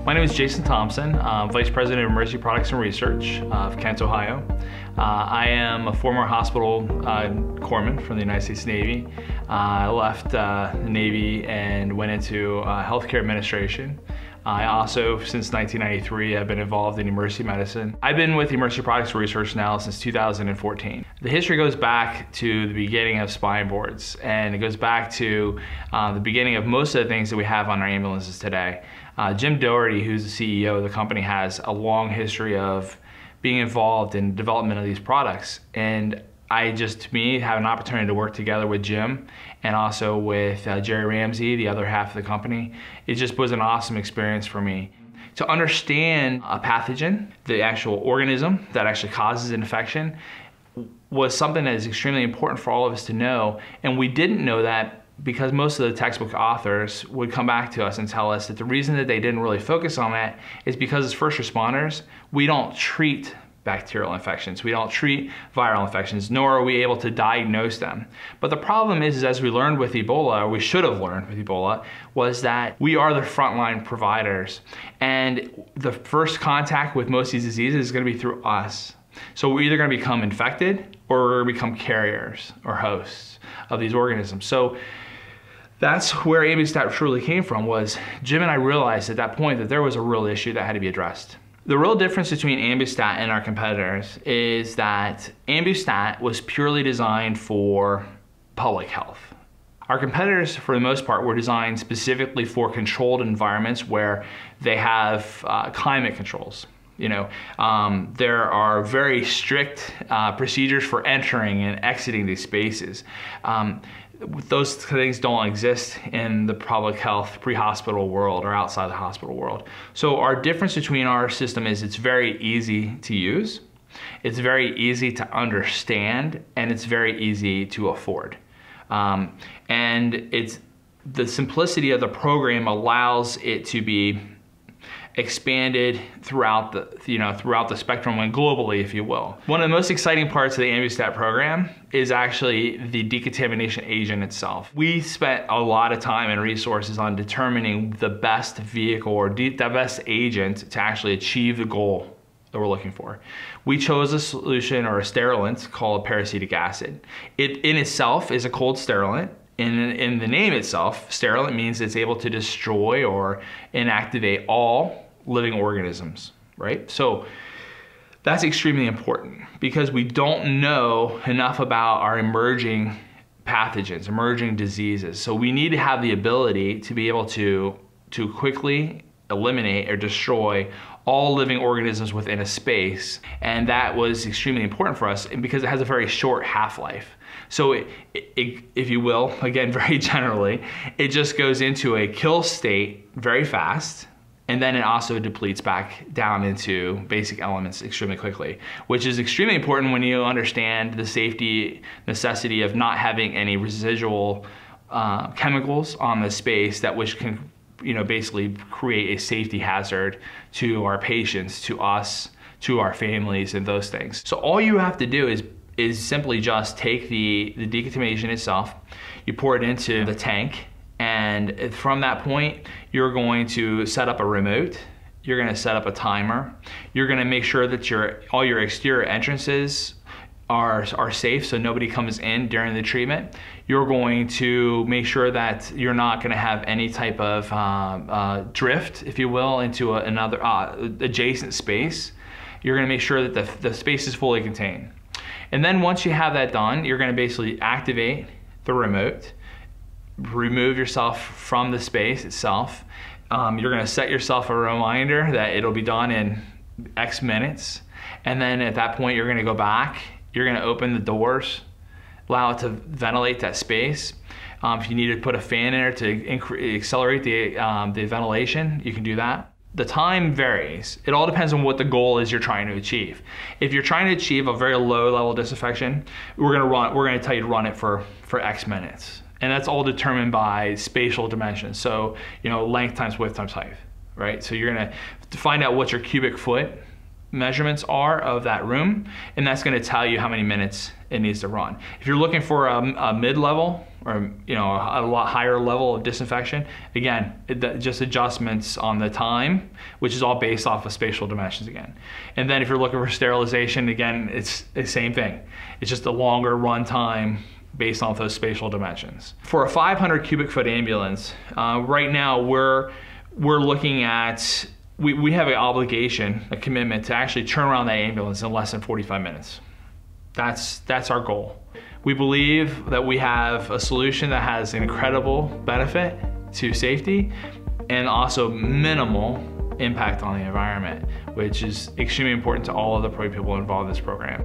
My name is Jason Thompson, Vice President of Emergency Products and Research of Kent, Ohio. I am a former hospital corpsman from the United States Navy. I left the Navy and went into healthcare administration. I also, since 1993, have been involved in emergency medicine. I've been with Emergency Products Research now since 2014. The history goes back to the beginning of spine boards, and it goes back to the beginning of most of the things that we have on our ambulances today. Jim Doherty, who's the CEO of the company, has a long history of being involved in development of these products. And to me, have an opportunity to work together with Jim and also with Jerry Ramsey, the other half of the company. It just was an awesome experience for me. To understand a pathogen, the actual organism that actually causes an infection, was something that is extremely important for all of us to know. And we didn't know that because most of the textbook authors would come back to us and tell us that the reason that they didn't really focus on that is because as first responders, we don't treat bacterial infections. We don't treat viral infections, nor are we able to diagnose them. But the problem is as we learned with Ebola, or we should have learned with Ebola, was that we are the frontline providers. And the first contact with most of these diseases is gonna be through us. So we're either gonna become infected or we're gonna become carriers or hosts of these organisms. So that's where AMBUstat truly came from. Was Jim and I realized at that point that there was a real issue that had to be addressed. The real difference between AMBUstat and our competitors is that AMBUstat was purely designed for public health. Our competitors, for the most part, were designed specifically for controlled environments where they have climate controls. There are very strict procedures for entering and exiting these spaces. Those things don't exist in the public health pre-hospital world or outside the hospital world. So our difference between our system is it's very easy to use, it's very easy to understand, and it's very easy to afford. And the simplicity of the program allows it to be expanded throughout the spectrum and globally, if you will. One of the most exciting parts of the AMBUstat program is actually the decontamination agent itself. We spent a lot of time and resources on determining the best vehicle or the best agent to actually achieve the goal that we're looking for. We chose a solution or a sterilant called peracetic acid. It in itself is a cold sterilant. In the name itself, sterilant means it's able to destroy or inactivate all living organisms, right? So that's extremely important because we don't know enough about our emerging pathogens, emerging diseases. So we need to have the ability to be able to quickly eliminate or destroy all living organisms within a space. And that was extremely important for us because it has a very short half-life. So if you will, again, very generally, it just goes into a kill state very fast, and then it also depletes back down into basic elements extremely quickly, which is extremely important when you understand the safety necessity of not having any residual chemicals on the space which can basically create a safety hazard to our patients, to us, to our families, and those things. So all you have to do is simply just take the decontamination itself, you pour it into the tank, and from that point, you're going to set up a remote, you're gonna set up a timer, you're gonna make sure that all your exterior entrances are safe so nobody comes in during the treatment. You're going to make sure that you're not gonna have any type of drift, if you will, into another adjacent space. You're gonna make sure that the space is fully contained. And then once you have that done, you're gonna basically activate the remote, remove yourself from the space itself. You're gonna set yourself a reminder that it'll be done in X minutes. And then at that point, you're gonna go back, you're gonna open the doors, allow it to ventilate that space. If you need to put a fan in there to accelerate the ventilation, you can do that. The time varies. It all depends on what the goal is you're trying to achieve. If you're trying to achieve a very low level disinfection, we're gonna tell you to run it for X minutes. And that's all determined by spatial dimensions. So, length times width times height, right? So you're gonna find out what your cubic foot measurements are of that room, and that's going to tell you how many minutes it needs to run. If you're looking for a mid-level or a lot higher level of disinfection, again, just adjustments on the time, which is all based off of spatial dimensions again. And then if you're looking for sterilization, again, it's the same thing. It's just a longer run time based on those spatial dimensions. For a 500 cubic foot ambulance, right now we're looking at, we have an obligation, a commitment to actually turn around that ambulance in less than 45 minutes. That's our goal. We believe that we have a solution that has an incredible benefit to safety and also minimal impact on the environment, which is extremely important to all of the people involved in this program.